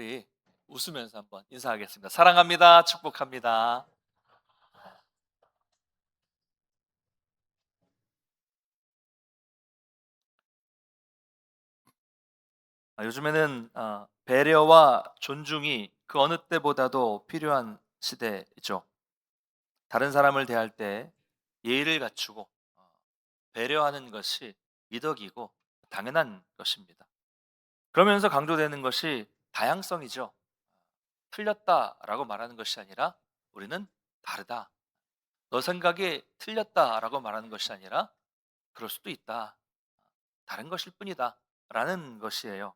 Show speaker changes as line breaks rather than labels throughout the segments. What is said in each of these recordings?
우리 웃으면서 한번 인사하겠습니다. 사랑합니다. 축복합니다. 요즘에는 배려와 존중이 그 어느 때보다도 필요한 시대죠. 다른 사람을 대할 때 예의를 갖추고 배려하는 것이 미덕이고 당연한 것입니다. 그러면서 강조되는 것이 다양성이죠. 틀렸다라고 말하는 것이 아니라 우리는 다르다. 너 생각이 틀렸다라고 말하는 것이 아니라 그럴 수도 있다. 다른 것일 뿐이다. 라는 것이에요.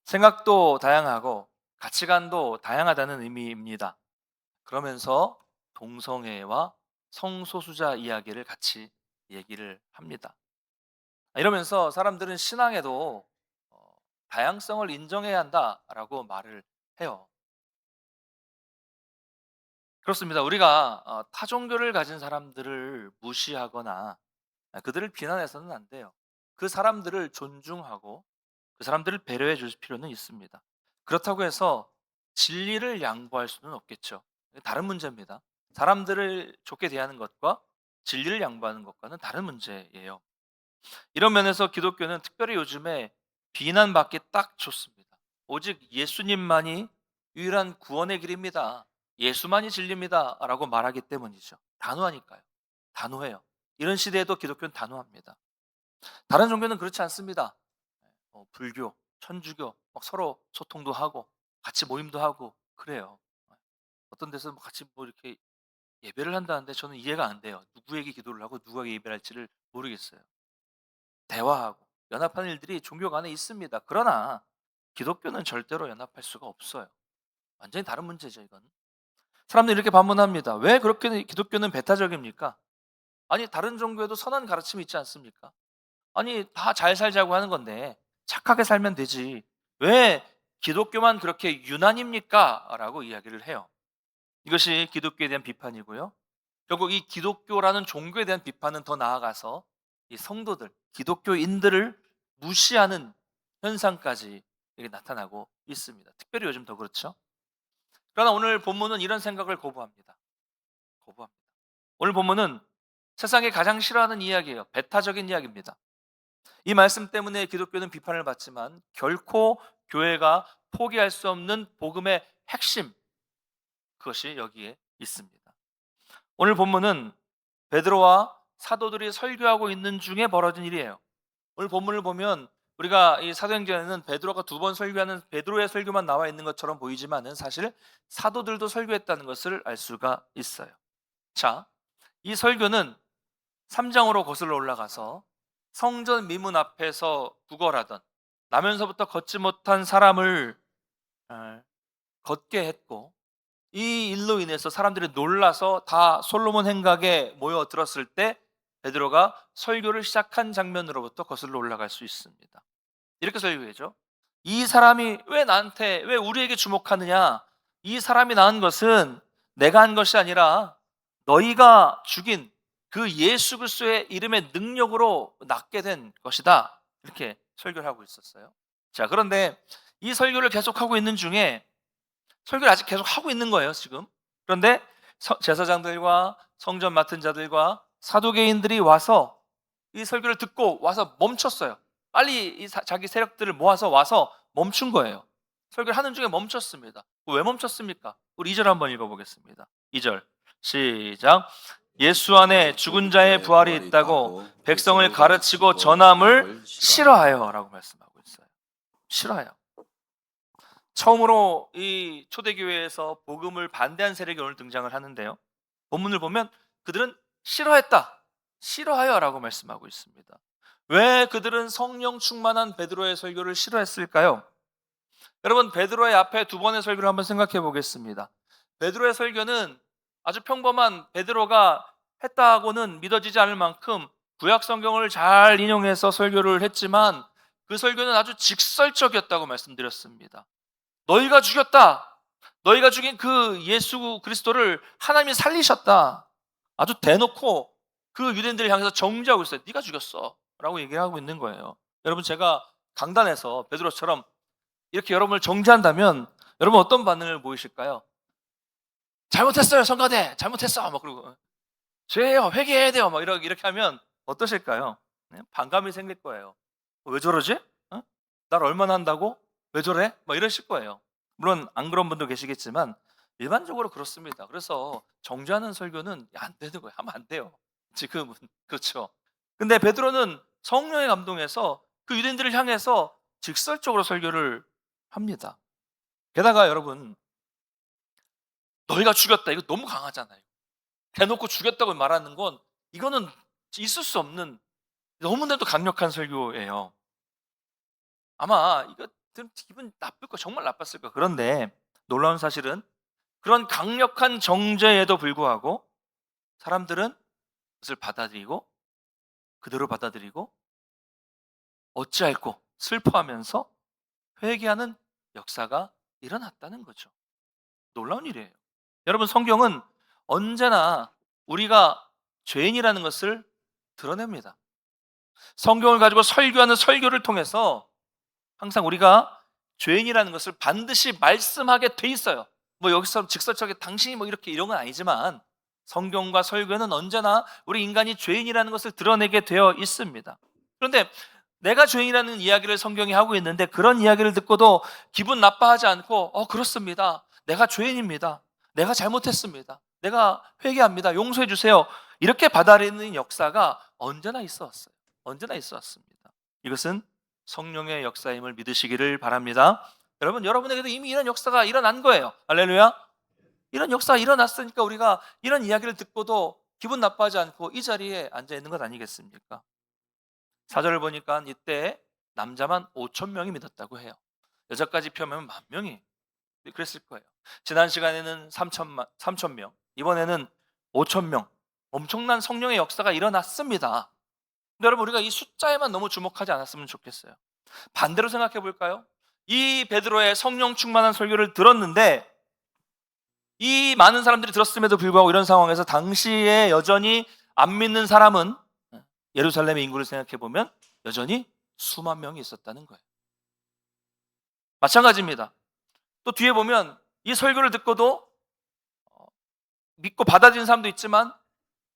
생각도 다양하고 가치관도 다양하다는 의미입니다. 그러면서 동성애와 성소수자 이야기를 같이 얘기를 합니다. 이러면서 사람들은 신앙에도 다양성을 인정해야 한다라고 말을 해요. 그렇습니다. 우리가 타 종교를 가진 사람들을 무시하거나 그들을 비난해서는 안 돼요. 그 사람들을 존중하고 그 사람들을 배려해 줄 필요는 있습니다. 그렇다고 해서 진리를 양보할 수는 없겠죠. 다른 문제입니다. 사람들을 좋게 대하는 것과 진리를 양보하는 것과는 다른 문제예요. 이런 면에서 기독교는 특별히 요즘에 비난받기 딱 좋습니다. 오직 예수님만이 유일한 구원의 길입니다. 예수만이 진리입니다. 라고 말하기 때문이죠. 단호하니까요. 단호해요. 이런 시대에도 기독교는 단호합니다. 다른 종교는 그렇지 않습니다. 불교, 천주교 막 서로 소통도 하고 같이 모임도 하고 그래요. 어떤 데서 같이 뭐 이렇게 예배를 한다는데 저는 이해가 안 돼요. 누구에게 기도를 하고 누구에게 예배를 할지를 모르겠어요. 대화하고 연합하는 일들이 종교 간에 있습니다. 그러나 기독교는 절대로 연합할 수가 없어요. 완전히 다른 문제죠, 이건. 사람들이 이렇게 반문합니다. 왜 그렇게 기독교는 배타적입니까? 아니, 다른 종교에도 선한 가르침이 있지 않습니까? 아니, 다 잘 살자고 하는 건데 착하게 살면 되지. 왜 기독교만 그렇게 유난입니까? 라고 이야기를 해요. 이것이 기독교에 대한 비판이고요. 결국 이 기독교라는 종교에 대한 비판은 더 나아가서 이 성도들, 기독교인들을 무시하는 현상까지 이게 나타나고 있습니다. 특별히 요즘 더 그렇죠. 그러나 오늘 본문은 이런 생각을 거부합니다. 거부합니다. 오늘 본문은 세상에 가장 싫어하는 이야기예요. 배타적인 이야기입니다. 이 말씀 때문에 기독교는 비판을 받지만 결코 교회가 포기할 수 없는 복음의 핵심, 그것이 여기에 있습니다. 오늘 본문은 베드로와 사도들이 설교하고 있는 중에 벌어진 일이에요. 오늘 본문을 보면 우리가 이 사도행전에는 베드로가 두 번 설교하는 베드로의 설교만 나와 있는 것처럼 보이지만은 사실 사도들도 설교했다는 것을 알 수가 있어요. 자, 이 설교는 3장으로 거슬러 올라가서 성전 미문 앞에서 구걸하던 나면서부터 걷지 못한 사람을 걷게 했고, 이 일로 인해서 사람들이 놀라서 다 솔로몬 행각에 모여들었을 때 베드로가 설교를 시작한 장면으로부터 거슬러 올라갈 수 있습니다. 이렇게 설교해죠. 이 사람이 왜 나한테, 왜 우리에게 주목하느냐? 이 사람이 낳은 것은 내가 한 것이 아니라 너희가 죽인 그 예수 그리스도의 이름의 능력으로 낳게 된 것이다. 이렇게 설교를 하고 있었어요. 자, 그런데 이 설교를 계속하고 있는 중에 설교를 아직 계속 하고 있는 거예요, 지금. 그런데 제사장들과 성전 맡은 자들과 사두개인들이 와서 이 설교를 듣고 와서 멈췄어요. 빨리 자기 세력들을 모아서 와서 멈춘 거예요. 설교를 하는 중에 멈췄습니다. 왜 멈췄습니까? 우리 2절 한번 읽어보겠습니다. 2절 시작. 예수 안에 죽은 자의 부활이 있다고 백성을 가르치고 전함을 싫어하여 라고 말씀하고 있어요. 싫어요. 처음으로 이 초대교회에서 복음을 반대한 세력이 오늘 등장을 하는데요. 본문을 보면 그들은 싫어했다, 싫어하여 라고 말씀하고 있습니다. 왜 그들은 성령 충만한 베드로의 설교를 싫어했을까요? 여러분, 베드로의 앞에 두 번의 설교를 한번 생각해 보겠습니다. 베드로의 설교는 아주 평범한 베드로가 했다고는 믿어지지 않을 만큼 구약 성경을 잘 인용해서 설교를 했지만 그 설교는 아주 직설적이었다고 말씀드렸습니다. 너희가 죽였다. 너희가 죽인 그 예수 그리스도를 하나님이 살리셨다. 아주 대놓고 그 유대인들을 향해서 정죄하고 있어요. 네가 죽였어 라고 얘기하고 있는 거예요. 여러분, 제가 강단에서 베드로처럼 이렇게 여러분을 정죄한다면 여러분 어떤 반응을 보이실까요? 잘못했어요, 성가대. 잘못했어. 막 그러고 죄예요. 회개해야 돼요. 막 이렇게 하면 어떠실까요? 네? 반감이 생길 거예요. 왜 저러지? 어? 날 얼마나 한다고? 왜 저래? 막 이러실 거예요. 물론 안 그런 분도 계시겠지만 일반적으로 그렇습니다. 그래서 정죄하는 설교는 안 되는 거예요. 하면 안 돼요. 지금은 그렇죠. 근데 베드로는 성령의 감동에서 그 유대인들을 향해서 직설적으로 설교를 합니다. 게다가 여러분, 너희가 죽였다. 이거 너무 강하잖아요. 대놓고 죽였다고 말하는 건 이거는 있을 수 없는 너무나도 강력한 설교예요. 아마 이거 들으면 기분 나쁠 거 정말 나빴을 거. 그런데 놀라운 사실은 그런 강력한 정죄에도 불구하고 사람들은 그것을 받아들이고 그대로 받아들이고 어찌할꼬 슬퍼하면서 회개하는 역사가 일어났다는 거죠. 놀라운 일이에요. 여러분, 성경은 언제나 우리가 죄인이라는 것을 드러냅니다. 성경을 가지고 설교하는 설교를 통해서 항상 우리가 죄인이라는 것을 반드시 말씀하게 돼 있어요. 뭐 여기서 직설적인 당신이 뭐 이렇게 이런 건 아니지만 성경과 설교는 언제나 우리 인간이 죄인이라는 것을 드러내게 되어 있습니다. 그런데 내가 죄인이라는 이야기를 성경이 하고 있는데 그런 이야기를 듣고도 기분 나빠하지 않고 그렇습니다. 내가 죄인입니다. 내가 잘못했습니다. 내가 회개합니다. 용서해 주세요. 이렇게 받아들이는 역사가 언제나 있어 왔어요. 언제나 있어 왔습니다. 이것은 성령의 역사임을 믿으시기를 바랍니다. 여러분, 여러분에게도 이미 이런 역사가 일어난 거예요. 할렐루야. 이런 역사가 일어났으니까 우리가 이런 이야기를 듣고도 기분 나빠하지 않고 이 자리에 앉아 있는 것 아니겠습니까? 4절을 보니까 이때 남자만 5천 명이 믿었다고 해요. 여자까지 포함하면 10,000명이 그랬을 거예요. 지난 시간에는 3천 명, 이번에는 5천 명. 엄청난 성령의 역사가 일어났습니다. 근데 여러분, 우리가 이 숫자에만 너무 주목하지 않았으면 좋겠어요. 반대로 생각해 볼까요? 이 베드로의 성령 충만한 설교를 들었는데 이 많은 사람들이 들었음에도 불구하고 이런 상황에서 당시에 여전히 안 믿는 사람은 예루살렘의 인구를 생각해 보면 여전히 수만 명이 있었다는 거예요. 마찬가지입니다. 또 뒤에 보면 이 설교를 듣고도 믿고 받아들인 사람도 있지만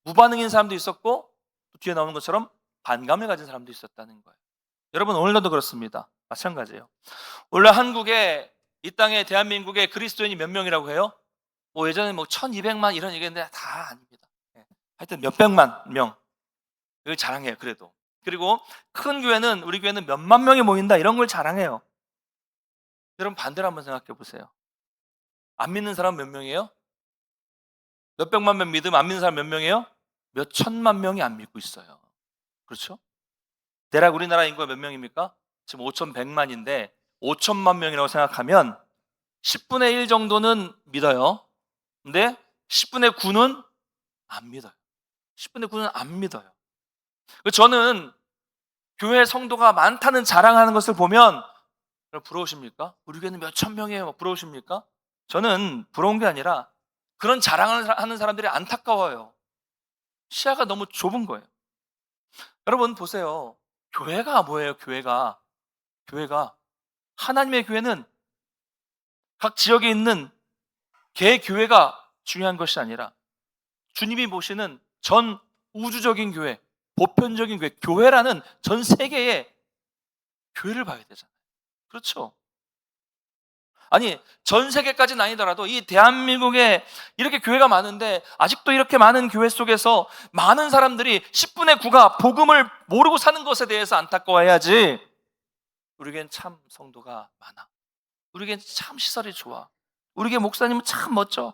무반응인 사람도 있었고 또 뒤에 나오는 것처럼 반감을 가진 사람도 있었다는 거예요. 여러분, 오늘날도 그렇습니다. 마찬가지예요. 원래 한국에 이 땅에 대한민국에 그리스도인이 몇 명이라고 해요? 뭐 예전에 뭐 1200만 이런 얘기했는데 다 아닙니다. 하여튼 몇백만 명. 이걸 자랑해요. 그래도. 그리고 큰 교회는 우리 교회는 몇만 명이 모인다 이런 걸 자랑해요. 여러분, 반대로 한번 생각해 보세요. 안 믿는 사람 몇 명이에요? 몇백만 명 믿으면 안 믿는 사람 몇 명이에요? 몇 천만 명이 안 믿고 있어요. 그렇죠? 대략 우리나라 인구가 몇 명입니까? 지금 5,100만인데 5천만 명이라고 생각하면 10분의 1 정도는 믿어요. 근데 10분의 9는 안 믿어요. 10분의 9는 안 믿어요. 저는 교회 성도가 많다는 자랑하는 것을 보면 부러우십니까? 우리 교회는 몇 천 명이에요. 부러우십니까? 저는 부러운 게 아니라 그런 자랑을 하는 사람들이 안타까워요. 시야가 너무 좁은 거예요. 여러분 보세요. 교회가 뭐예요? 교회가 하나님의 교회는 각 지역에 있는 개 교회가 중요한 것이 아니라 주님이 보시는 전 우주적인 교회, 보편적인 교회, 교회라는 전 세계의 교회를 봐야 되잖아요. 그렇죠? 아니, 전 세계까지는 아니더라도 이 대한민국에 이렇게 교회가 많은데 아직도 이렇게 많은 교회 속에서 많은 사람들이 10분의 9가 복음을 모르고 사는 것에 대해서 안타까워해야지. 우리에겐 참 성도가 많아. 우리에겐 참 시설이 좋아. 우리에게 목사님은 참 멋져.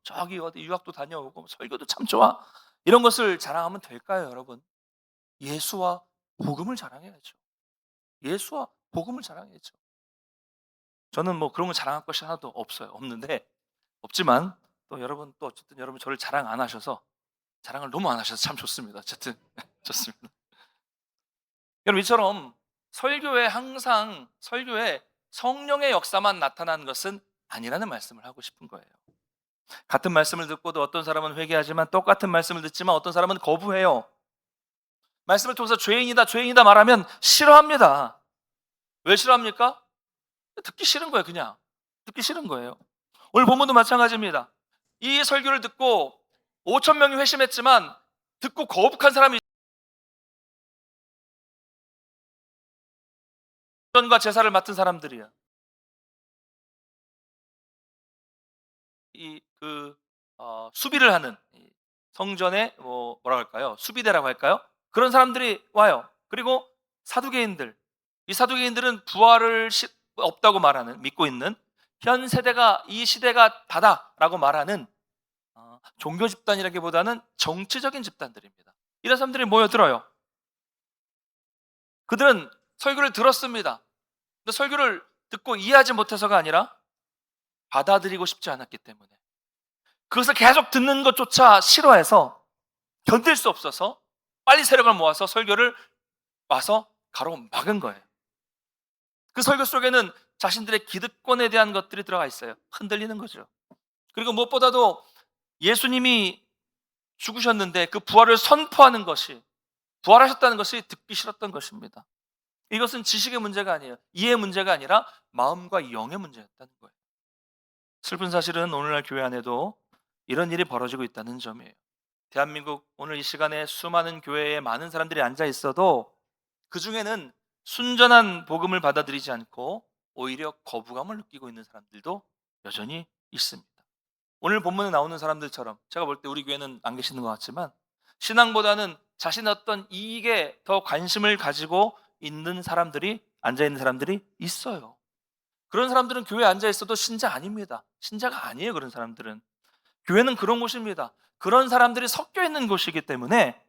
저기 어디 유학도 다녀오고 설교도 참 좋아. 이런 것을 자랑하면 될까요, 여러분? 예수와 복음을 자랑해야죠. 예수와 복음을 자랑해야죠. 저는 뭐 그런 거 자랑할 것이 하나도 없어요. 없지만 또 여러분 또 어쨌든 여러분 저를 자랑 안 하셔서 자랑을 너무 안 하셔서 참 좋습니다. 어쨌든 좋습니다. 여러분, 이처럼 설교에 성령의 역사만 나타나는 것은 아니라는 말씀을 하고 싶은 거예요. 같은 말씀을 듣고도 어떤 사람은 회개하지만 똑같은 말씀을 듣지만 어떤 사람은 거부해요. 말씀을 통해서 죄인이다 말하면 싫어합니다. 왜 싫어합니까? 듣기 싫은 거예요, 그냥. 듣기 싫은 거예요. 오늘 본문도 마찬가지입니다. 이 설교를 듣고 5천 명이 회심했지만 듣고 거북한 사람이 전과 제사를 맡은 사람들이야. 수비를 하는 성전의 뭐라 할까요? 수비대라고 할까요? 그런 사람들이 와요. 그리고 사두개인들. 이 사두개인들은 부활을 없다고 말하는, 믿고 있는, 현 세대가 이 시대가 다다라고 말하는 종교 집단이라기보다는 정치적인 집단들입니다. 이런 사람들이 모여들어요. 그들은 설교를 들었습니다. 근데 설교를 듣고 이해하지 못해서가 아니라 받아들이고 싶지 않았기 때문에, 그것을 계속 듣는 것조차 싫어해서, 견딜 수 없어서 빨리 세력을 모아서 설교를 와서 가로막은 거예요. 그 설교 속에는 자신들의 기득권에 대한 것들이 들어가 있어요. 흔들리는 거죠. 그리고 무엇보다도 예수님이 죽으셨는데 그 부활을 선포하는 것이, 부활하셨다는 것이 듣기 싫었던 것입니다. 이것은 지식의 문제가 아니에요. 이해의 문제가 아니라 마음과 영의 문제였다는 거예요. 슬픈 사실은 오늘날 교회 안에도 이런 일이 벌어지고 있다는 점이에요. 대한민국 오늘 이 시간에 수많은 교회에 많은 사람들이 앉아 있어도 그 중에는 순전한 복음을 받아들이지 않고 오히려 거부감을 느끼고 있는 사람들도 여전히 있습니다. 오늘 본문에 나오는 사람들처럼, 제가 볼 때 우리 교회는 안 계시는 것 같지만, 신앙보다는 자신의 어떤 이익에 더 관심을 가지고 있는 사람들이, 앉아있는 사람들이 있어요. 그런 사람들은 교회에 앉아 있어도 신자 아닙니다. 신자가 아니에요. 그런 사람들은. 교회는 그런 곳입니다. 그런 사람들이 섞여 있는 곳이기 때문에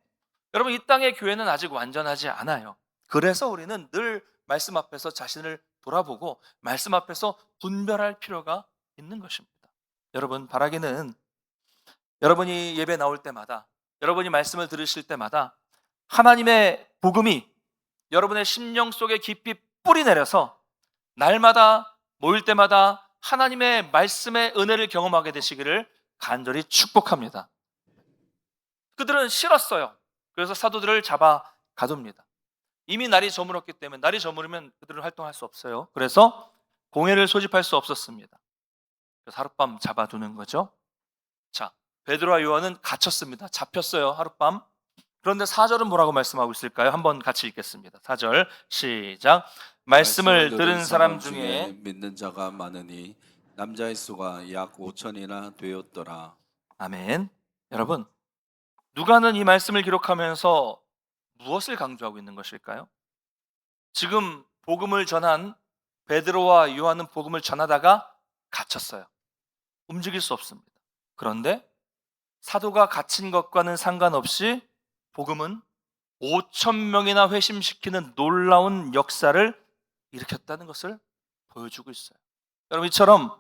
여러분, 이 땅의 교회는 아직 완전하지 않아요. 그래서 우리는 늘 말씀 앞에서 자신을 돌아보고 말씀 앞에서 분별할 필요가 있는 것입니다. 여러분, 바라기는 여러분이 예배 나올 때마다, 여러분이 말씀을 들으실 때마다 하나님의 복음이 여러분의 심령 속에 깊이 뿌리 내려서 날마다 모일 때마다 하나님의 말씀의 은혜를 경험하게 되시기를 간절히 축복합니다. 그들은 싫었어요. 그래서 사도들을 잡아 가둡니다. 이미 날이 저물었기 때문에, 날이 저물으면 그들은 활동할 수 없어요. 그래서 공회를 소집할 수 없었습니다. 그래서 하룻밤 잡아두는 거죠. 자, 베드로와 요한은 갇혔습니다. 잡혔어요, 하룻밤. 그런데 4절은 뭐라고 말씀하고 있을까요? 한번 같이 읽겠습니다. 4절 시작. 말씀을 들은 사람 중에
믿는 자가 많으니 남자의 수가 약 5천이나 되었더라.
아멘. 여러분, 누가는 이 말씀을 기록하면서 무엇을 강조하고 있는 것일까요? 지금 복음을 전한 베드로와 요한은 복음을 전하다가 갇혔어요. 움직일 수 없습니다. 그런데 사도가 갇힌 것과는 상관없이 복음은 5천 명이나 회심시키는 놀라운 역사를 일으켰다는 것을 보여주고 있어요. 여러분, 이처럼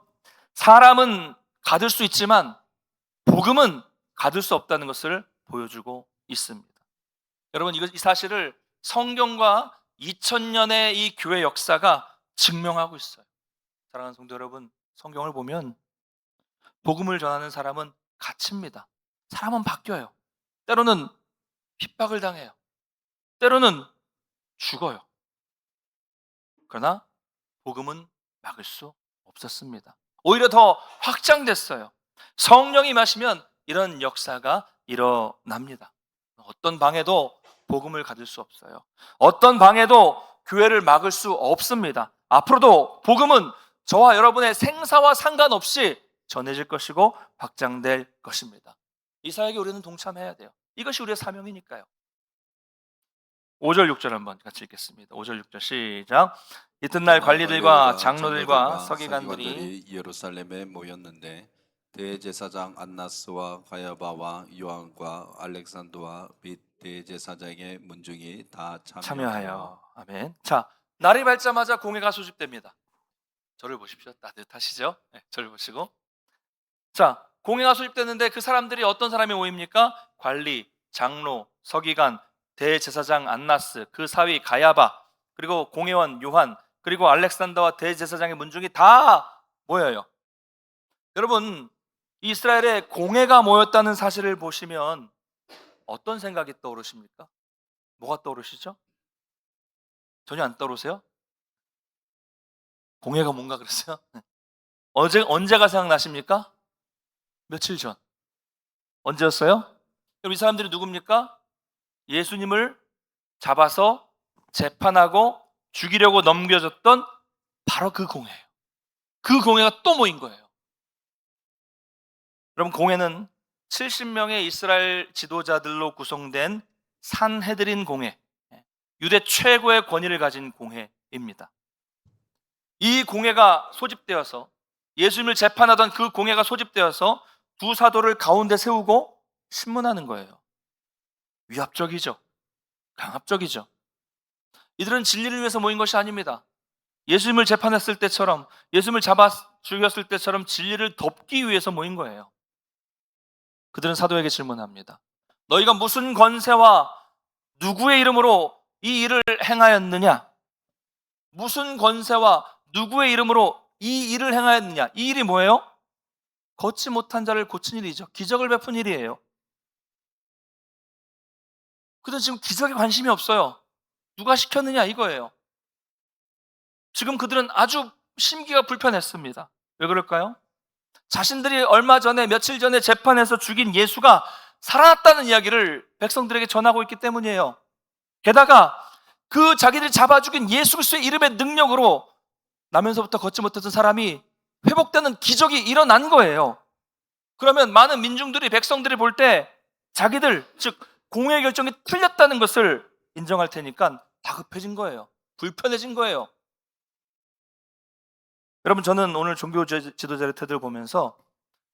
사람은 가둘 수 있지만 복음은 가둘 수 없다는 것을 보여주고 있습니다. 여러분, 이 사실을 성경과 2000년의 이 교회 역사가 증명하고 있어요. 사랑하는 성도 여러분, 성경을 보면 복음을 전하는 사람은 갇힙니다. 사람은 바뀌어요. 때로는 핍박을 당해요. 때로는 죽어요. 그러나 복음은 막을 수 없었습니다. 오히려 더 확장됐어요. 성령이 임하시면 이런 역사가 일어납니다. 어떤 방에도 복음을 가질 수 없어요. 어떤 방에도 교회를 막을 수 없습니다. 앞으로도 복음은 저와 여러분의 생사와 상관없이 전해질 것이고 확장될 것입니다. 이 사역에 우리는 동참해야 돼요. 이것이 우리의 사명이니까요. 5절 6절 한번 같이 읽겠습니다. 5절 6절 시작. 이튿날 관리들과 장로들과 서기관들이
예루살렘에 모였는데 대제사장 안나스와 가야바와 요한과 알렉산더와 및 대제사장의 문중이 다 참여하여.
아멘. 자, 날이 밝자마자 공회가 소집됩니다. 저를 보십시오. 따뜻하시죠? 네, 저를 보시고. 자, 공회가 소집됐는데 그 사람들이 어떤 사람이 모입니까? 관리, 장로, 서기관, 대제사장 안나스, 그 사위 가야바, 그리고 공회원 요한, 그리고 알렉산더와 대제사장의 문중이 다 모여요. 여러분, 이스라엘에 공회가 모였다는 사실을 보시면 어떤 생각이 떠오르십니까? 뭐가 떠오르시죠? 전혀 안 떠오르세요? 공회가 뭔가 그랬어요? 언제가 생각나십니까? 며칠 전. 언제였어요? 그럼 이 사람들이 누굽니까? 예수님을 잡아서 재판하고 죽이려고 넘겨졌던 바로 그 공회예요. 그 공회가 또 모인 거예요. 여러분, 공회는 70명의 이스라엘 지도자들로 구성된 산헤드린 공회, 유대 최고의 권위를 가진 공회입니다. 이 공회가 소집되어서 예수님을 재판하던 그 공회가 소집되어서 두 사도를 가운데 세우고 신문하는 거예요. 위압적이죠. 강압적이죠. 이들은 진리를 위해서 모인 것이 아닙니다. 예수님을 재판했을 때처럼, 예수님을 잡아 죽였을 때처럼 진리를 덮기 위해서 모인 거예요. 그들은 사도에게 질문합니다. 너희가 무슨 권세와 누구의 이름으로 이 일을 행하였느냐? 무슨 권세와 누구의 이름으로 이 일을 행하였느냐? 이 일이 뭐예요? 걷지 못한 자를 고친 일이죠. 기적을 베푼 일이에요. 그들은 지금 기적에 관심이 없어요. 누가 시켰느냐 이거예요. 지금 그들은 아주 심기가 불편했습니다. 왜 그럴까요? 자신들이 얼마 전에, 며칠 전에 재판에서 죽인 예수가 살아났다는 이야기를 백성들에게 전하고 있기 때문이에요. 게다가 그 자기들이 잡아 죽인 예수 그리스도의 이름의 능력으로 나면서부터 걷지 못했던 사람이 회복되는 기적이 일어난 거예요. 그러면 많은 민중들이, 백성들이 볼 때 자기들, 즉 공의 결정이 틀렸다는 것을 인정할 테니까 다급해진 거예요. 불편해진 거예요. 여러분, 저는 오늘 종교 지도자의 태도를 보면서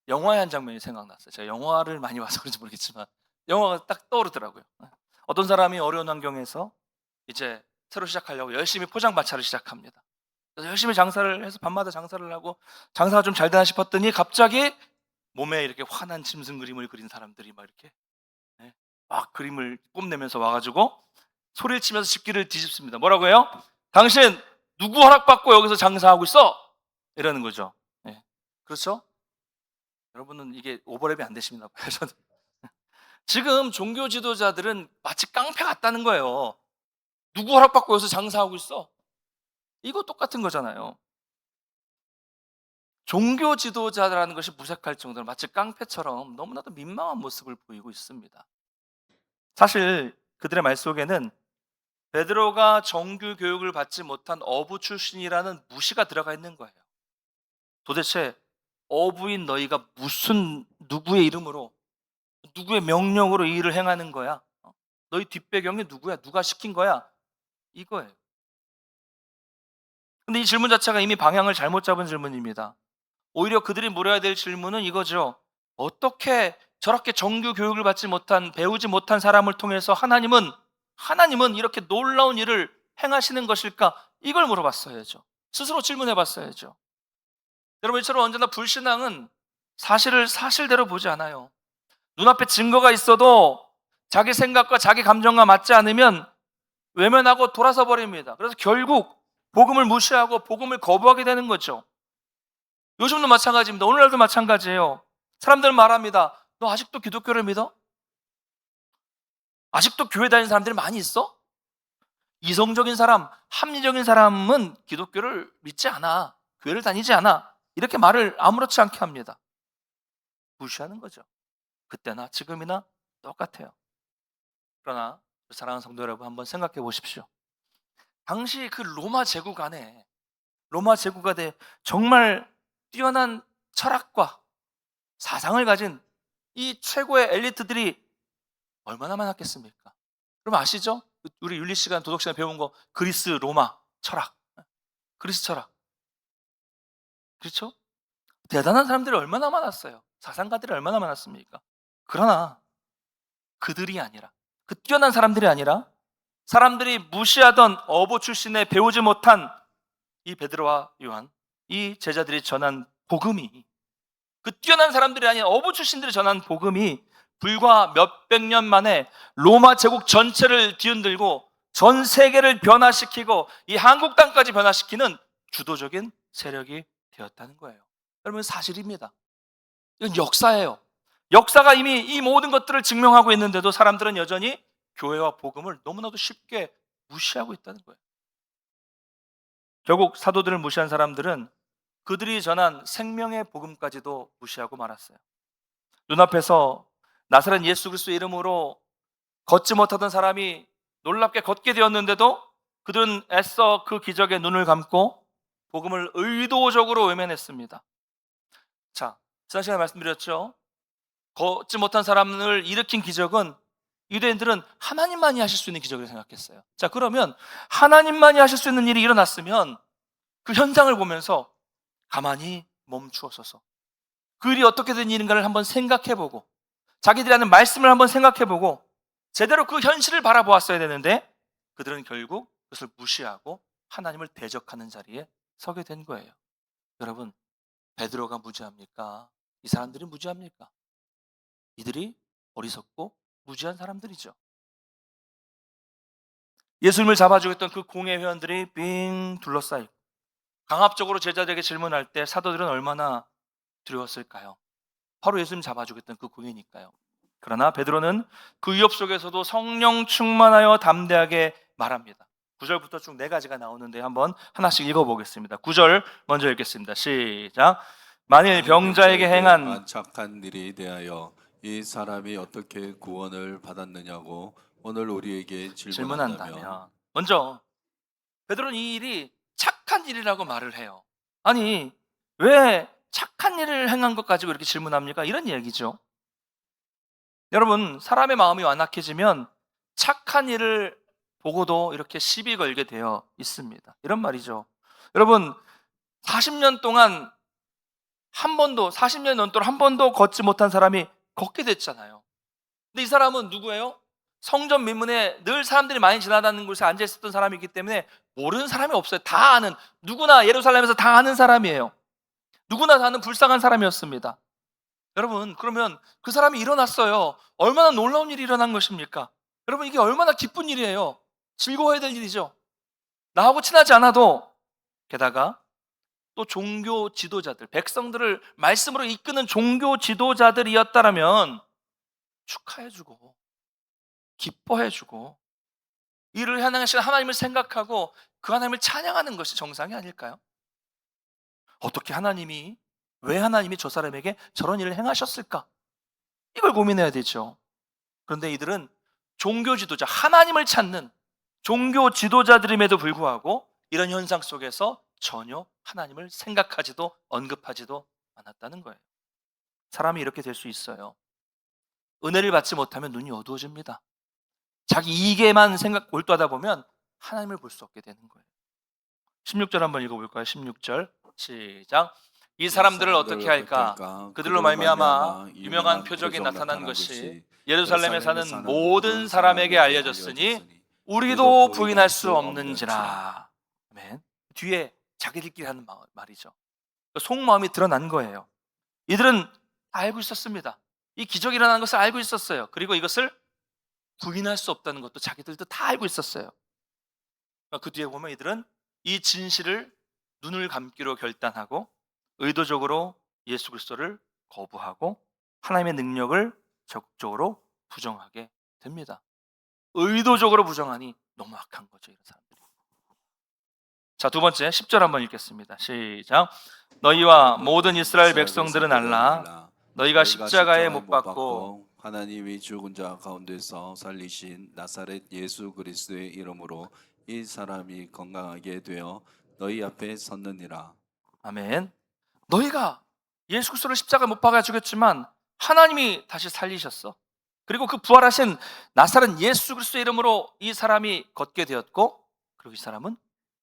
영화의 한 장면이 생각났어요. 제가 영화를 많이 봐서 그런지 모르겠지만 영화가 딱 떠오르더라고요. 어떤 사람이 어려운 환경에서 이제 새로 시작하려고 열심히 포장마차를 시작합니다. 그래서 열심히 장사를 해서 밤마다 장사를 하고 장사가 좀 잘 되나 싶었더니 갑자기 몸에 이렇게 환한 짐승 그림을 그린 사람들이 막 이렇게 막 그림을 뽐내면서 와가지고 소리를 치면서 집기를 뒤집습니다. 뭐라고 해요? 당신 누구 허락받고 여기서 장사하고 있어? 이러는 거죠. 그렇죠? 여러분은 이게 오버랩이 안 되십니다. 지금 종교 지도자들은 마치 깡패 같다는 거예요. 누구 허락받고 여기서 장사하고 있어? 이거 똑같은 거잖아요. 종교 지도자라는 것이 무색할 정도로 마치 깡패처럼 너무나도 민망한 모습을 보이고 있습니다. 사실 그들의 말 속에는 베드로가 정규 교육을 받지 못한 어부 출신이라는 무시가 들어가 있는 거예요. 도대체 어부인 너희가 무슨 누구의 이름으로, 누구의 명령으로 이 일을 행하는 거야? 너희 뒷배경이 누구야? 누가 시킨 거야? 이거예요. 근데 이 질문 자체가 이미 방향을 잘못 잡은 질문입니다. 오히려 그들이 물어야 될 질문은 이거죠. 어떻게 저렇게 정규 교육을 받지 못한, 배우지 못한 사람을 통해서 하나님은 이렇게 놀라운 일을 행하시는 것일까? 이걸 물어봤어야죠. 스스로 질문해 봤어야죠. 여러분, 이처럼 언제나 불신앙은 사실을 사실대로 보지 않아요. 눈앞에 증거가 있어도 자기 생각과 자기 감정과 맞지 않으면 외면하고 돌아서 버립니다. 그래서 결국 복음을 무시하고 복음을 거부하게 되는 거죠. 요즘도 마찬가지입니다. 오늘날도 마찬가지예요. 사람들은 말합니다. 너 아직도 기독교를 믿어? 아직도 교회 다니는 사람들이 많이 있어? 이성적인 사람, 합리적인 사람은 기독교를 믿지 않아. 교회를 다니지 않아. 이렇게 말을 아무렇지 않게 합니다. 무시하는 거죠. 그때나 지금이나 똑같아요. 그러나 사랑하는 성도 여러분, 한번 생각해 보십시오. 당시 그 로마 제국 안에 정말 뛰어난 철학과 사상을 가진 이 최고의 엘리트들이 얼마나 많았겠습니까? 그럼 아시죠? 우리 윤리 시간, 도덕 시간 배운 거, 그리스, 로마 철학, 그리스 철학, 그렇죠? 대단한 사람들이 얼마나 많았어요. 사상가들이 얼마나 많았습니까? 그러나 그들이 아니라, 그 뛰어난 사람들이 아니라 사람들이 무시하던 어부 출신의 배우지 못한 이 베드로와 요한, 이 제자들이 전한 복음이, 그 뛰어난 사람들이 아닌 어부 출신들이 전한 복음이 불과 몇백 년 만에 로마 제국 전체를 뒤흔들고 전 세계를 변화시키고 이 한국 땅까지 변화시키는 주도적인 세력이 되었다는 거예요. 여러분, 사실입니다. 이건 역사예요. 역사가 이미 이 모든 것들을 증명하고 있는데도 사람들은 여전히 교회와 복음을 너무나도 쉽게 무시하고 있다는 거예요. 결국 사도들을 무시한 사람들은 그들이 전한 생명의 복음까지도 무시하고 말았어요. 눈앞에서 나사렛 예수 그리스도의 이름으로 걷지 못하던 사람이 놀랍게 걷게 되었는데도 그들은 애써 그 기적에 눈을 감고 복음을 의도적으로 외면했습니다. 자, 지난 시간에 말씀드렸죠. 걷지 못한 사람을 일으킨 기적은 유대인들은 하나님만이 하실 수 있는 기적을 생각했어요. 자, 그러면 하나님만이 하실 수 있는 일이 일어났으면 그 현장을 보면서 가만히 멈추어서서 그 일이 어떻게 된 일인가를 한번 생각해보고 자기들이 하는 말씀을 한번 생각해보고 제대로 그 현실을 바라보았어야 되는데 그들은 결국 그것을 무시하고 하나님을 대적하는 자리에 서게 된 거예요. 여러분, 베드로가 무지합니까? 이 사람들이 무지합니까? 이들이 어리석고 무지한 사람들이죠. 예수님을 잡아주겠던 그 공회 회원들이 빙 둘러싸이고 강압적으로 제자들에게 질문할 때 사도들은 얼마나 두려웠을까요? 바로 예수님 잡아주겠던 그 공회니까요. 그러나 베드로는 그 위협 속에서도 성령 충만하여 담대하게 말합니다. 9절부터 쭉 네 가지가 나오는데 한번 하나씩 읽어보겠습니다. 9절 먼저 읽겠습니다. 시작. 만일 병자에게 행한
착한 일이 대하여 이 사람이 어떻게 구원을 받았느냐고 오늘 우리에게 질문한다면
질문한다면 먼저 베드로는 이 일이 착한 일이라고 말을 해요. 아니 왜 착한 일을 행한 것 가지고 이렇게 질문합니까? 이런 얘기죠. 여러분, 사람의 마음이 완악해지면 착한 일을 보고도 이렇게 시비 걸게 되어 있습니다. 이런 말이죠. 여러분, 40년 동안 40년 넘도록 한 번도 걷지 못한 사람이 걷게 됐잖아요. 근데 이 사람은 누구예요? 성전 민문에 늘 사람들이 많이 지나다니는 곳에 앉아 있었던 사람이기 때문에 모르는 사람이 없어요. 다 아는, 누구나 예루살렘에서 다 아는 사람이에요. 누구나 다 아는 불쌍한 사람이었습니다. 여러분, 그러면 그 사람이 일어났어요. 얼마나 놀라운 일이 일어난 것입니까? 여러분, 이게 얼마나 기쁜 일이에요. 즐거워야 될 일이죠. 나하고 친하지 않아도, 게다가 또 종교 지도자들, 백성들을 말씀으로 이끄는 종교 지도자들이었다면 축하해주고 기뻐해주고 이를 향하신 하나님을 생각하고 그 하나님을 찬양하는 것이 정상이 아닐까요? 어떻게 하나님이, 왜 하나님이 저 사람에게 저런 일을 행하셨을까? 이걸 고민해야 되죠. 그런데 이들은 종교 지도자, 하나님을 찾는 종교 지도자들임에도 불구하고 이런 현상 속에서 전혀 하나님을 생각하지도 언급하지도 않았다는 거예요. 사람이 이렇게 될 수 있어요. 은혜를 받지 못하면 눈이 어두워집니다. 자기 이익에만 몰두하다 보면 하나님을 볼 수 없게 되는 거예요. 16절 한번 읽어볼까요? 16절 시작. 이 사람들을 어떻게 할까? 그들로 말미암아 유명한 표적이 나타난 것이 예루살렘에 사는 모든 사람에게 알려졌으니 우리도 부인할 수 없는지라. 아멘. 뒤에 자기들끼리 하는 말이죠. 속마음이 드러난 거예요. 이들은 다 알고 있었습니다. 이 기적이 일어나는 것을 알고 있었어요. 그리고 이것을 부인할 수 없다는 것도 자기들도 다 알고 있었어요. 그 뒤에 보면 이들은 이 진실을 눈을 감기로 결단하고 의도적으로 예수 그리스도를 거부하고 하나님의 능력을 적극적으로 부정하게 됩니다. 의도적으로 부정하니 너무 악한 거죠, 이런 사람들이. 자, 두 번째 10절 한번 읽겠습니다. 시작. 너희와 모든 이스라엘 백성들은 알라. 너희가 십자가에 못 박고
하나님이 죽은 자 가운데서 살리신 나사렛 예수 그리스도의 이름으로 이 사람이 건강하게 되어 너희 앞에 섰느니라.
아멘. 너희가 예수 그리스도를 십자가에 못 박아 죽였지만 하나님이 다시 살리셨어. 그리고 그 부활하신 나사렛 예수 그리스도의 이름으로 이 사람이 걷게 되었고 그리고 이 사람은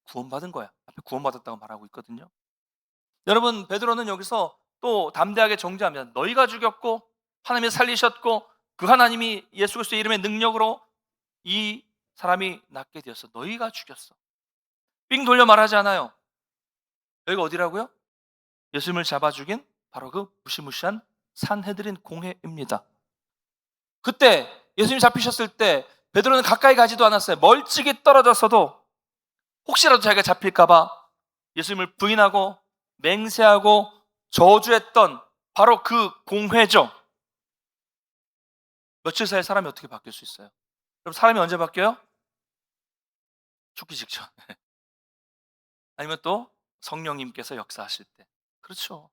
구원받은 거야. 앞에 구원받았다고 말하고 있거든요. 여러분, 베드로는 여기서 또 담대하게 정죄합니다. 너희가 죽였고 하나님이 살리셨고 그 하나님이 예수 그리스도의 이름의 능력으로 이 사람이 낫게 되었어. 너희가 죽였어. 삥 돌려 말하지 않아요. 여기가 어디라고요? 예수님을 잡아 죽인 바로 그 무시무시한 산헤드린 공회입니다. 그때 예수님 잡히셨을 때 베드로는 가까이 가지도 않았어요. 멀찍이 떨어졌어도 혹시라도 자기가 잡힐까 봐 예수님을 부인하고 맹세하고 저주했던 바로 그 공회죠. 며칠 사이에 사람이 어떻게 바뀔 수 있어요? 그럼 사람이 언제 바뀌어요? 죽기 직전. 아니면 또 성령님께서 역사하실 때. 그렇죠.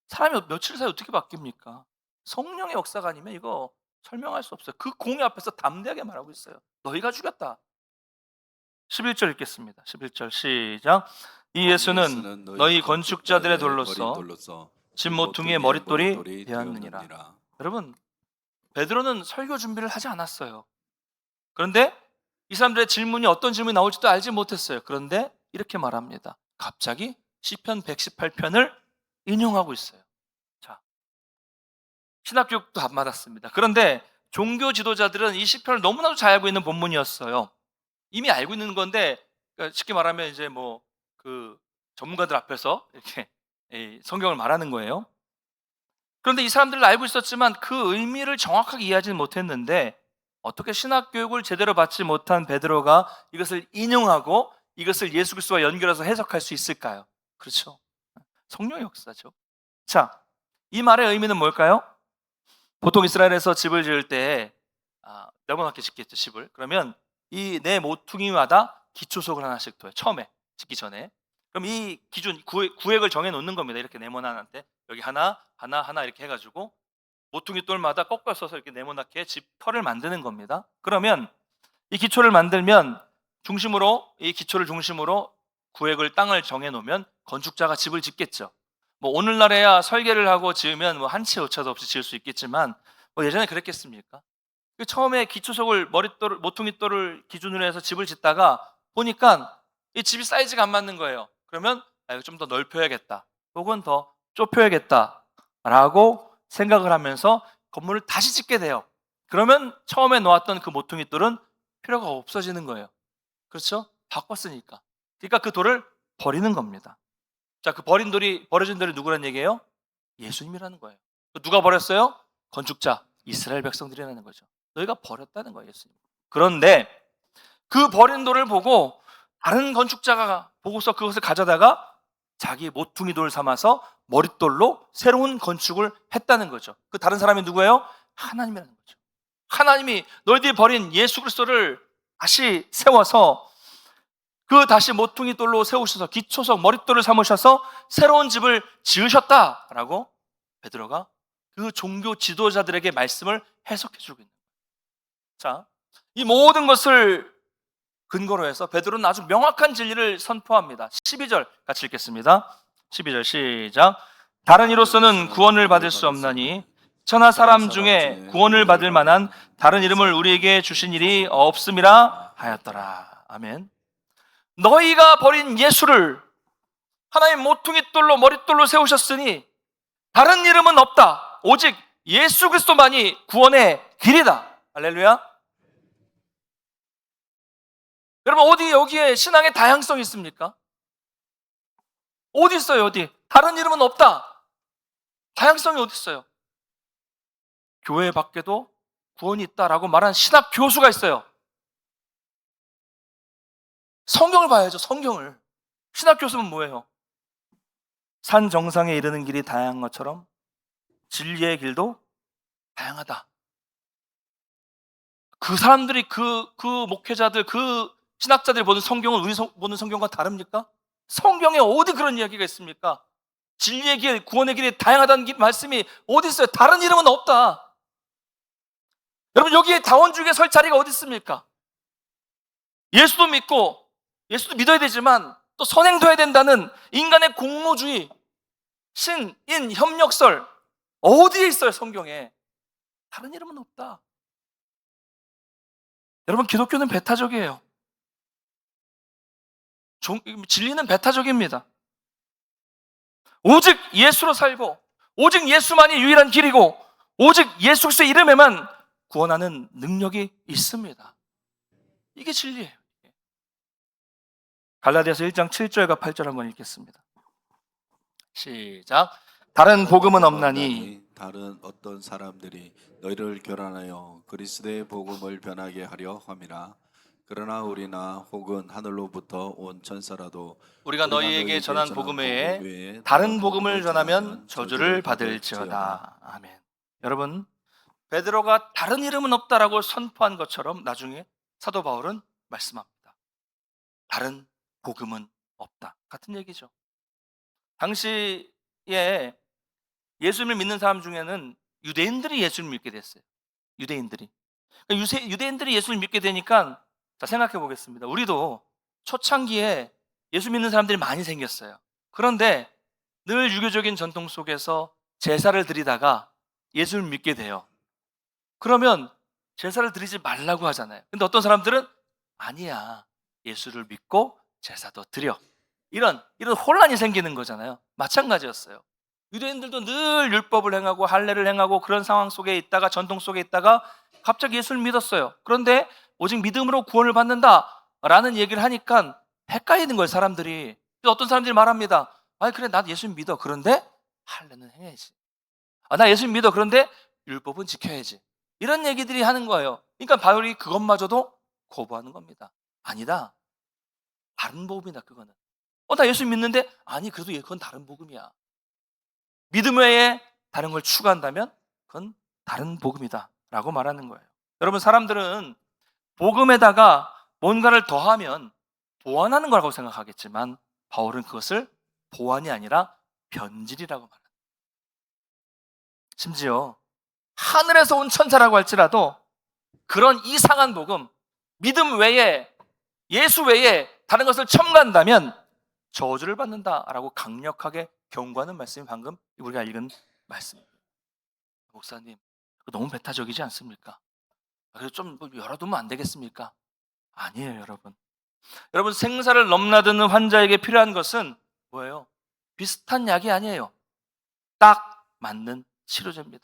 사람이 며칠 사이에 어떻게 바뀝니까? 성령의 역사가 아니면 이거 설명할 수 없어요. 그 공의 앞에서 담대하게 말하고 있어요. 너희가 죽였다. 11절 읽겠습니다. 11절 시작. 이 예수는 너희 건축자들의 돌로서 진 모퉁이의 머릿돌이 되었느니라. 여러분, 베드로는 설교 준비를 하지 않았어요. 그런데 이 사람들의 질문이 어떤 질문이 나올지도 알지 못했어요. 그런데 이렇게 말합니다. 갑자기 시편 118편을 인용하고 있어요. 자, 신학교육도 안 맞았습니다. 그런데 종교 지도자들은 이 시편을 너무나도 잘 알고 있는 본문이었어요. 이미 알고 있는 건데, 그러니까 쉽게 말하면 이제 뭐 그 전문가들 앞에서 이렇게 이 성경을 말하는 거예요. 그런데 이 사람들은 알고 있었지만 그 의미를 정확하게 이해하지는 못했는데, 어떻게 신학 교육을 제대로 받지 못한 베드로가 이것을 인용하고 이것을 예수 그리스도와 연결해서 해석할 수 있을까요? 그렇죠. 성령의 역사죠. 자, 이 말의 의미는 뭘까요? 보통 이스라엘에서 집을 지을 때 네모나게 짓겠죠, 집을. 그러면 이 네 모퉁이마다 기초석을 하나씩 둬요. 처음에 짓기 전에. 그럼 이 기준 구획을 정해 놓는 겁니다. 이렇게 네모난한테 여기 하나 이렇게 해가지고 모퉁이 돌마다 꺾어 써서 이렇게 네모나게 집 터를 만드는 겁니다. 그러면 이 기초를 만들면 이 기초를 중심으로 구획을 땅을 정해 놓으면 건축자가 집을 짓겠죠. 뭐 오늘날에야 설계를 하고 지으면 뭐 한 치 오차도 없이 지을 수 있겠지만 뭐 예전에 그랬겠습니까? 그 처음에 기초석을 모퉁이돌을 기준으로 해서 집을 짓다가 보니까 이 집이 사이즈가 안 맞는 거예요. 그러면 이거 좀 더 넓혀야겠다, 혹은 더 좁혀야겠다라고 생각을 하면서 건물을 다시 짓게 돼요. 그러면 처음에 놓았던 그 모퉁이돌은 필요가 없어지는 거예요. 그렇죠? 바꿨으니까. 그러니까 그 돌을 버리는 겁니다. 자, 그 버려진 돌이 누구란 얘기예요? 예수님이라는 거예요. 누가 버렸어요? 건축자, 이스라엘 백성들이라는 거죠. 너희가 버렸다는 거예요, 예수님. 그런데 그 버린 돌을 보고 다른 건축자가 보고서 그것을 가져다가 자기 모퉁이 돌 삼아서 머릿돌로 새로운 건축을 했다는 거죠. 그 다른 사람이 누구예요? 하나님이라는 거죠. 하나님이 너희들이 버린 예수 그리스도를 다시 세워서 그 다시 모퉁이 돌로 세우셔서 기초석 머릿돌을 삼으셔서 새로운 집을 지으셨다라고 베드로가 그 종교 지도자들에게 말씀을 해석해 주고 있는 거예요. 자, 이 모든 것을 근거로 해서 베드로는 아주 명확한 진리를 선포합니다. 12절 같이 읽겠습니다. 12절 시작. 다른 이로서는 구원을 받을 수 없나니 천하 사람 중에 구원을 받을 만한 다른 이름을 우리에게 주신 일이 없음이라 하였더라. 아멘. 너희가 버린 예수를 하나님 모퉁이돌로 머릿돌로 세우셨으니 다른 이름은 없다. 오직 예수 그리스도만이 구원의 길이다. 할렐루야. 여러분, 어디 여기에 신앙의 다양성이 있습니까? 어디 있어요? 어디? 다른 이름은 없다. 다양성이 어디 있어요? 교회 밖에도 구원이 있다라고 말한 신학 교수가 있어요. 성경을 봐야죠. 성경을. 신학 교수는 뭐예요? 산 정상에 이르는 길이 다양한 것처럼 진리의 길도 다양하다. 그 사람들이 그 목회자들, 그 신학자들이 보는 성경은 우리 보는 성경과 다릅니까? 성경에 어디 그런 이야기가 있습니까? 진리의 길, 구원의 길이 다양하다는 말씀이 어디 있어요? 다른 이름은 없다. 여러분, 여기에 다원주의에 설 자리가 어디 있습니까? 예수도 믿고 예수도 믿어야 되지만 또 선행도 해야 된다는 인간의 공로주의, 신, 인, 협력설 어디에 있어요? 성경에. 다른 이름은 없다. 여러분, 기독교는 배타적이에요. 진리는 배타적입니다. 오직 예수로 살고 오직 예수만이 유일한 길이고 오직 예수 그리스도의 이름에만 구원하는 능력이 있습니다. 이게 진리예요. 갈라디아서 1장 7절과 8절 한번 읽겠습니다. 시작. 다른 복음은 없나니
다른 어떤 사람들이 너희를 교란하여 그리스도의 복음을 변하게 하려 함이라. 그러나 우리나 혹은 하늘로부터 온 천사라도
우리가 너희에게 전한 복음 외에 다른 복음을 전하면 저주를 받을지어다. 아멘. 여러분, 베드로가 다른 이름은 없다라고 선포한 것처럼 나중에 사도 바울은 말씀합니다. 다른 복음은 없다. 같은 얘기죠. 당시에 예수님을 믿는 사람 중에는 유대인들이 예수님을 믿게 됐어요. 유대인들이. 그러니까 유대인들이 예수를 믿게 되니까, 자, 생각해 보겠습니다. 우리도 초창기에 예수 믿는 사람들이 많이 생겼어요. 그런데 늘 유교적인 전통 속에서 제사를 드리다가 예수를 믿게 돼요. 그러면 제사를 드리지 말라고 하잖아요. 근데 어떤 사람들은 아니야, 예수를 믿고 제사도 드려. 이런 혼란이 생기는 거잖아요. 마찬가지였어요. 유대인들도 늘 율법을 행하고 할례를 행하고 그런 상황 속에 있다가, 전통 속에 있다가 갑자기 예수를 믿었어요. 그런데 오직 믿음으로 구원을 받는다라는 얘기를 하니까 헷갈리는 거예요, 사람들이. 그래서 어떤 사람들이 말합니다. 아니, 그래, 난 예수 믿어. 그런데 할례는 해야지. 나 예수 믿어. 그런데 율법은 지켜야지. 이런 얘기들이 하는 거예요. 그러니까 바울이 그것마저도 거부하는 겁니다. 아니다, 다른 복음이다, 그거는. 나 예수 믿는데, 아니, 그래도 그건 다른 복음이야. 믿음 외에 다른 걸 추구한다면 그건 다른 복음이다 라고 말하는 거예요. 여러분, 사람들은 복음에다가 뭔가를 더하면 보완하는 거라고 생각하겠지만, 바울은 그것을 보완이 아니라 변질이라고 말합니다. 심지어 하늘에서 온 천사라고 할지라도 그런 이상한 복음, 믿음 외에, 예수 외에 다른 것을 첨가한다면 저주를 받는다라고 강력하게 경고하는 말씀이 방금 우리가 읽은 말씀입니다. 목사님, 너무 배타적이지 않습니까? 그래서 좀 열어두면 안 되겠습니까? 아니에요, 여러분. 여러분, 생사를 넘나드는 환자에게 필요한 것은 뭐예요? 비슷한 약이 아니에요. 딱 맞는 치료제입니다.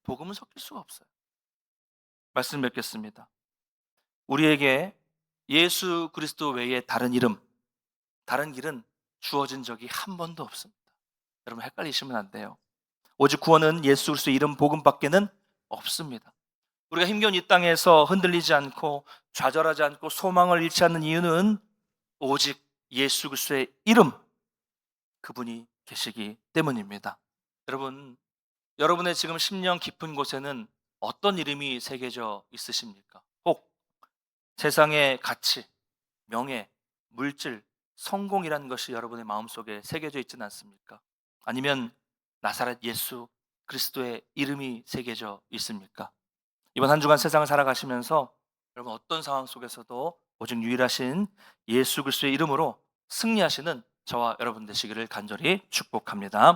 복음은 섞일 수가 없어요. 말씀 뵙겠습니다. 우리에게 예수 그리스도 외에 다른 이름, 다른 길은 주어진 적이 한 번도 없습니다. 여러분, 헷갈리시면 안 돼요. 오직 구원은 예수 그리스도의 이름 복음밖에는 없습니다. 우리가 힘겨운 이 땅에서 흔들리지 않고 좌절하지 않고 소망을 잃지 않는 이유는 오직 예수 그리스도의 이름, 그분이 계시기 때문입니다. 여러분, 여러분의 지금 심령 깊은 곳에는 어떤 이름이 새겨져 있으십니까? 혹 세상의 가치, 명예, 물질, 성공이라는 것이 여러분의 마음속에 새겨져 있지는 않습니까? 아니면 나사렛 예수 그리스도의 이름이 새겨져 있습니까? 이번 한 주간 세상을 살아가시면서 여러분, 어떤 상황 속에서도 오직 유일하신 예수 그리스도의 이름으로 승리하시는 저와 여러분 되시기를 간절히 축복합니다.